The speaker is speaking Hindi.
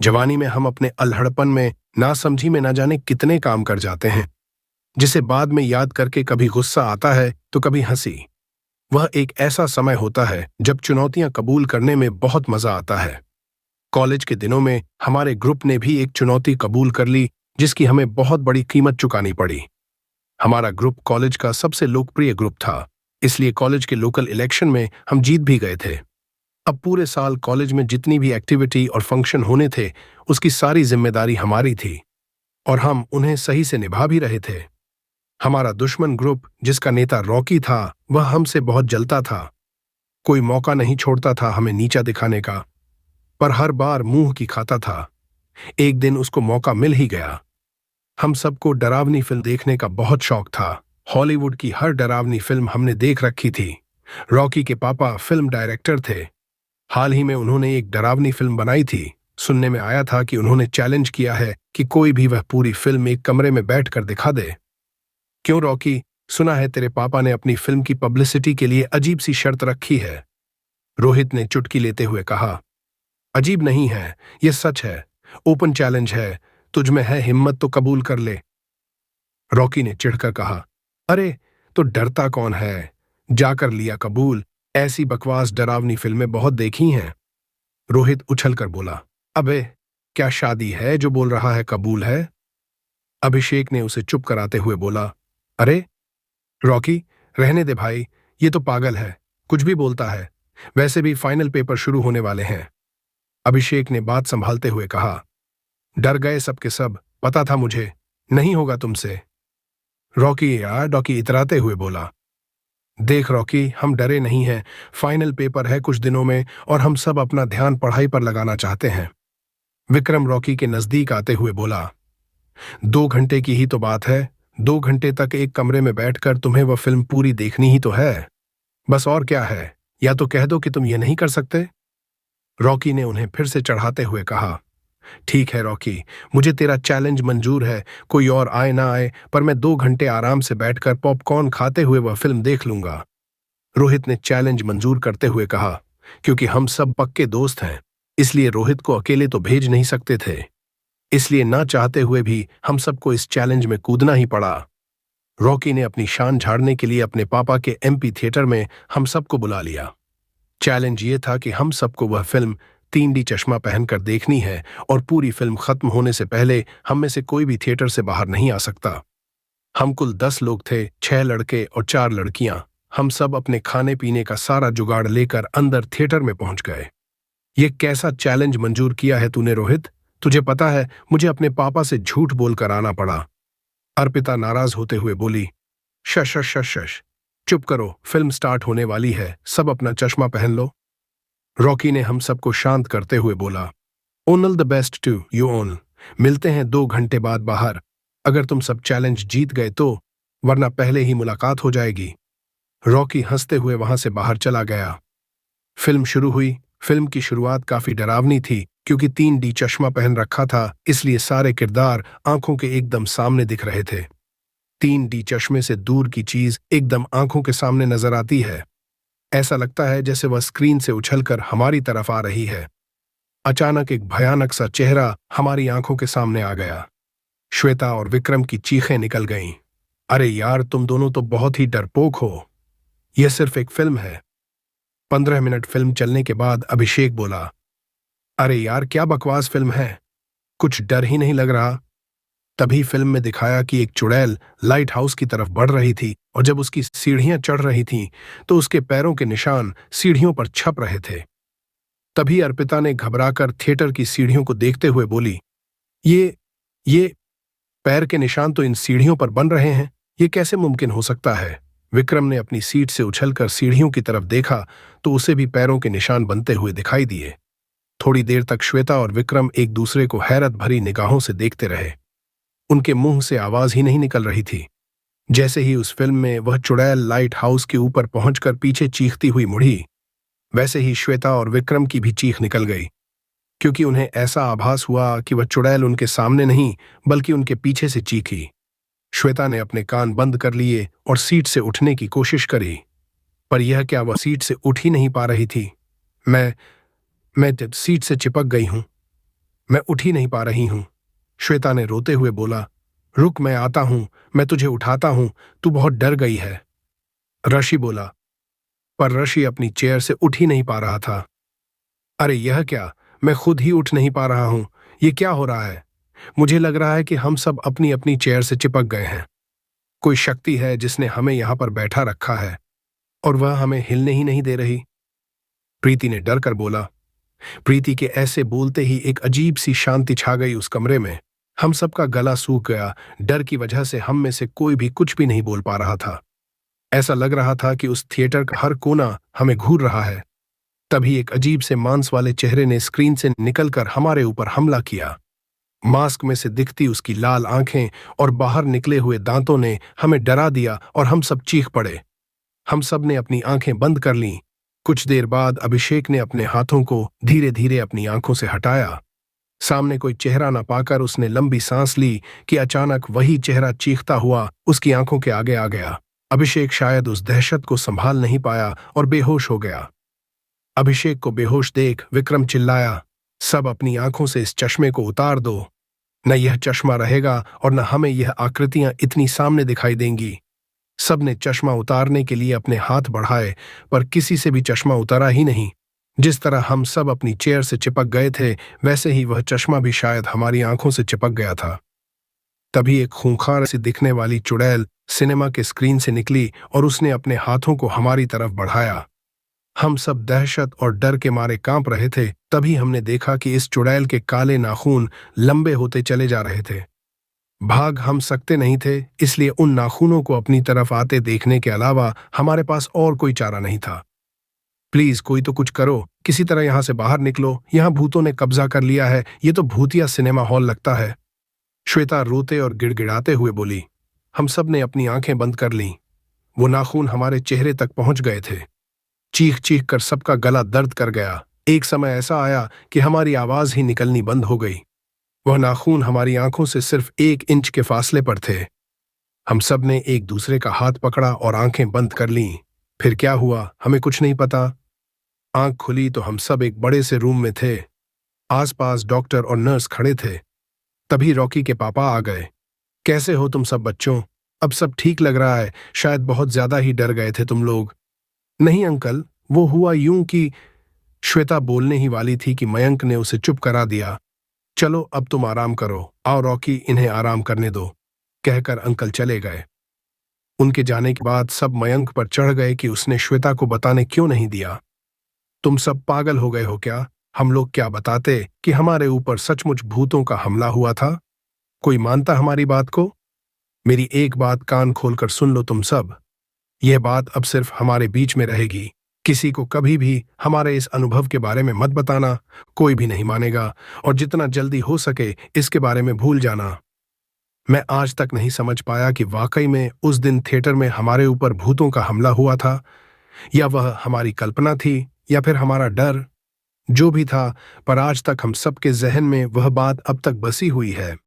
जवानी में हम अपने अल्हड़पन में, नासमझी में ना जाने कितने काम कर जाते हैं, जिसे बाद में याद करके कभी गुस्सा आता है तो कभी हंसी। वह एक ऐसा समय होता है जब चुनौतियां कबूल करने में बहुत मजा आता है। कॉलेज के दिनों में हमारे ग्रुप ने भी एक चुनौती कबूल कर ली, जिसकी हमें बहुत बड़ी कीमत चुकानी पड़ी। हमारा ग्रुप कॉलेज का सबसे लोकप्रिय ग्रुप था, इसलिए कॉलेज के लोकल इलेक्शन में हम जीत भी गए थे। अब पूरे साल कॉलेज में जितनी भी एक्टिविटी और फंक्शन होने थे, उसकी सारी जिम्मेदारी हमारी थी और हम उन्हें सही से निभा भी रहे थे। हमारा दुश्मन ग्रुप, जिसका नेता रॉकी था, वह हमसे बहुत जलता था। कोई मौका नहीं छोड़ता था हमें नीचा दिखाने का, पर हर बार मुंह की खाता था। एक दिन उसको मौका मिल ही गया। हम सबको डरावनी फिल्म देखने का बहुत शौक था। हॉलीवुड की हर डरावनी फिल्म हमने देख रखी थी। रॉकी के पापा फिल्म डायरेक्टर थे। हाल ही में उन्होंने एक डरावनी फिल्म बनाई थी। सुनने में आया था कि उन्होंने चैलेंज किया है कि कोई भी वह पूरी फिल्म एक कमरे में बैठकर दिखा दे। क्यों रॉकी, सुना है तेरे पापा ने अपनी फिल्म की पब्लिसिटी के लिए अजीब सी शर्त रखी है। रोहित ने चुटकी लेते हुए कहा। अजीब नहीं है, यह सच है। ओपन चैलेंज है, तुझ में है हिम्मत तो कबूल कर ले। रॉकी ने चिढ़कर कहा। अरे तो डरता कौन है, जाकर लिया कबूल। ऐसी बकवास डरावनी फिल्में बहुत देखी हैं। रोहित उछलकर बोला। अबे क्या शादी है जो बोल रहा है कबूल है। अभिषेक ने उसे चुप कराते हुए बोला। अरे रॉकी, रहने दे भाई, ये तो पागल है, कुछ भी बोलता है। वैसे भी फाइनल पेपर शुरू होने वाले हैं। अभिषेक ने बात संभालते हुए कहा। डर गए सबके सब, पता था मुझे, नहीं होगा तुमसे। रॉकी इतराते हुए बोला। देख रॉकी, हम डरे नहीं हैं। फाइनल पेपर है कुछ दिनों में और हम सब अपना ध्यान पढ़ाई पर लगाना चाहते हैं। विक्रम रॉकी के नजदीक आते हुए बोला। 2 घंटे की ही तो बात है। 2 घंटे तक एक कमरे में बैठकर तुम्हें वह फिल्म पूरी देखनी ही तो है। बस और क्या है, या तो कह दो कि तुम ये नहीं कर सकते। रॉकी ने उन्हें फिर से चढ़ाते हुए कहा। ठीक है रॉकी, मुझे तेरा चैलेंज मंजूर है। कोई और आए ना आए, पर मैं 2 घंटे आराम से बैठकर पॉपकॉर्न खाते हुए वह फिल्म देख लूंगा। रोहित ने चैलेंज मंजूर करते हुए कहा। क्योंकि हम सब पक्के दोस्त हैं, इसलिए रोहित को अकेले तो भेज नहीं सकते थे। इसलिए ना चाहते हुए भी हम सबको इस चैलेंज में कूदना ही पड़ा। रॉकी ने अपनी शान झाड़ने के लिए अपने पापा के एमपी थिएटर में हम सबको बुला लिया। चैलेंज ये था कि हम सबको वह फिल्म 3D चश्मा पहनकर देखनी है और पूरी फिल्म खत्म होने से पहले हम में से कोई भी थिएटर से बाहर नहीं आ सकता। हम कुल 10 लोग थे, 6 लड़के और 4 लड़कियां। हम सब अपने खाने पीने का सारा जुगाड़ लेकर अंदर थिएटर में पहुंच गए। ये कैसा चैलेंज मंजूर किया है तूने रोहित? तुझे पता है मुझे अपने पापा से झूठ बोलकर आना पड़ा। अर्पिता नाराज होते हुए बोली। शश शश शश शश, चुप करो, फिल्म स्टार्ट होने वाली है, सब अपना चश्मा पहन लो। रॉकी ने हम सबको शांत करते हुए बोला। Only the best to you own. मिलते हैं 2 घंटे बाद बाहर। अगर तुम सब चैलेंज जीत गए तो, वरना पहले ही मुलाकात हो जाएगी। रॉकी हंसते हुए वहां से बाहर चला गया। फिल्म शुरू हुई। फिल्म की शुरुआत काफी डरावनी थी, क्योंकि 3D चश्मा पहन रखा था, इसलिए सारे किरदार आंखों के एकदम सामने दिख रहे थे। 3D चश्मे से दूर की चीज एकदम आंखों के सामने नजर आती है। ऐसा लगता है जैसे वह स्क्रीन से उछलकर हमारी तरफ आ रही है। अचानक एक भयानक सा चेहरा हमारी आंखों के सामने आ गया। श्वेता और विक्रम की चीखें निकल गईं। अरे यार, तुम दोनों तो बहुत ही डरपोक हो। यह सिर्फ एक फिल्म है। 15 मिनट फिल्म चलने के बाद अभिषेक बोला। अरे यार, क्या बकवास फिल्म है, कुछ डर ही नहीं लग रहा। तभी फिल्म में दिखाया कि एक चुड़ैल लाइट हाउस की तरफ बढ़ रही थी और जब उसकी सीढ़ियां चढ़ रही थीं, तो उसके पैरों के निशान सीढ़ियों पर छप रहे थे। तभी अर्पिता ने घबराकर थिएटर की सीढ़ियों को देखते हुए बोली। ये पैर के निशान तो इन सीढ़ियों पर बन रहे हैं, ये कैसे मुमकिन हो सकता है? विक्रम ने अपनी सीट से उछलकर सीढ़ियों की तरफ देखा तो उसे भी पैरों के निशान बनते हुए दिखाई दिए। थोड़ी देर तक श्वेता और विक्रम एक दूसरे को हैरत भरी निगाहों से देखते रहे। उनके मुंह से आवाज ही नहीं निकल रही थी। जैसे ही उस फिल्म में वह चुड़ैल लाइट हाउस के ऊपर पहुंचकर पीछे चीखती हुई मुड़ी, वैसे ही श्वेता और विक्रम की भी चीख निकल गई, क्योंकि उन्हें ऐसा आभास हुआ कि वह चुड़ैल उनके सामने नहीं बल्कि उनके पीछे से चीखी। श्वेता ने अपने कान बंद कर लिए और सीट से उठने की कोशिश करी, पर यह क्या, वह सीट से उठ ही नहीं पा रही थी। मैं सीट से चिपक गई हूं। मैं उठ ही नहीं पा रही हूं। श्वेता ने रोते हुए बोला, रुक, मैं आता हूं, मैं तुझे उठाता हूं, तू बहुत डर गई है। ऋषि बोला, पर ऋषि अपनी चेयर से उठ ही नहीं पा रहा था। अरे यह क्या, मैं खुद ही उठ नहीं पा रहा हूं, ये क्या हो रहा है? मुझे लग रहा है कि हम सब अपनी अपनी चेयर से चिपक गए हैं। कोई शक्ति है जिसने हमें यहां पर बैठा रखा है और वह हमें हिलने ही नहीं दे रही। प्रीति ने डर कर बोला। प्रीति के ऐसे बोलते ही एक अजीब सी शांति छा गई उस कमरे में। हम सबका गला सूख गया। डर की वजह से हम में से कोई भी कुछ भी नहीं बोल पा रहा था। ऐसा लग रहा था कि उस थिएटर का हर कोना हमें घूर रहा है। तभी एक अजीब से मांस वाले चेहरे ने स्क्रीन से निकलकर हमारे ऊपर हमला किया। मास्क में से दिखती उसकी लाल आंखें और बाहर निकले हुए दांतों ने हमें डरा दिया और हम सब चीख पड़े। हम सब ने अपनी आंखें बंद कर लीं। कुछ देर बाद अभिषेक ने अपने हाथों को धीरे धीरे अपनी आंखों से हटाया। सामने कोई चेहरा न पाकर उसने लंबी सांस ली कि अचानक वही चेहरा चीखता हुआ उसकी आंखों के आगे आ गया। अभिषेक शायद उस दहशत को संभाल नहीं पाया और बेहोश हो गया। अभिषेक को बेहोश देख विक्रम चिल्लाया, सब अपनी आंखों से इस चश्मे को उतार दो, न यह चश्मा रहेगा और न हमें यह आकृतियां इतनी सामने दिखाई देंगी। सब ने चश्मा उतारने के लिए अपने हाथ बढ़ाए, पर किसी से भी चश्मा उतरा ही नहीं। जिस तरह हम सब अपनी चेयर से चिपक गए थे, वैसे ही वह चश्मा भी शायद हमारी आंखों से चिपक गया था। तभी एक खूंखार सी दिखने वाली चुड़ैल सिनेमा के स्क्रीन से निकली और उसने अपने हाथों को हमारी तरफ बढ़ाया। हम सब दहशत और डर के मारे कांप रहे थे। तभी हमने देखा कि इस चुड़ैल के काले नाखून लंबे होते चले जा रहे थे। भाग हम सकते नहीं थे, इसलिए उन नाखूनों को अपनी तरफ आते देखने के अलावा हमारे पास और कोई चारा नहीं था। प्लीज कोई तो कुछ करो, किसी तरह यहां से बाहर निकलो, यहां भूतों ने कब्जा कर लिया है, ये तो भूतिया सिनेमा हॉल लगता है। श्वेता रोते और गिड़गिड़ाते हुए बोली। हम सब ने अपनी आंखें बंद कर लीं। वो नाखून हमारे चेहरे तक पहुंच गए थे। चीख चीख कर सबका गला दर्द कर गया। एक समय ऐसा आया कि हमारी आवाज ही निकलनी बंद हो गई। वह नाखून हमारी आंखों से सिर्फ 1 इंच के फासले पर थे। हम सब ने एक दूसरे का हाथ पकड़ा और आंखें बंद कर लीं। फिर क्या हुआ हमें कुछ नहीं पता। आंख खुली तो हम सब एक बड़े से रूम में थे। आसपास डॉक्टर और नर्स खड़े थे। तभी रॉकी के पापा आ गए। कैसे हो तुम सब बच्चों? अब सब ठीक लग रहा है? शायद बहुत ज्यादा ही डर गए थे तुम लोग। नहीं अंकल, वो हुआ यूं कि। श्वेता बोलने ही वाली थी कि मयंक ने उसे चुप करा दिया। चलो अब तुम आराम करो, आओ रॉकी, इन्हें आराम करने दो, कहकर अंकल चले गए। उनके जाने के बाद सब मयंक पर चढ़ गए कि उसने श्वेता को बताने क्यों नहीं दिया। तुम सब पागल हो गए हो क्या? हम लोग क्या बताते कि हमारे ऊपर सचमुच भूतों का हमला हुआ था? कोई मानता हमारी बात को? मेरी एक बात कान खोलकर सुन लो तुम सब। यह बात अब सिर्फ हमारे बीच में रहेगी। किसी को कभी भी हमारे इस अनुभव के बारे में मत बताना। कोई भी नहीं मानेगा और जितना जल्दी हो सके इसके बारे में भूल जाना। मैं आज तक नहीं समझ पाया कि वाकई में उस दिन थिएटर में हमारे ऊपर भूतों का हमला हुआ था, या वह हमारी कल्पना थी, या फिर हमारा डर। जो भी था, पर आज तक हम सबके जहन में वह बात अब तक बसी हुई है।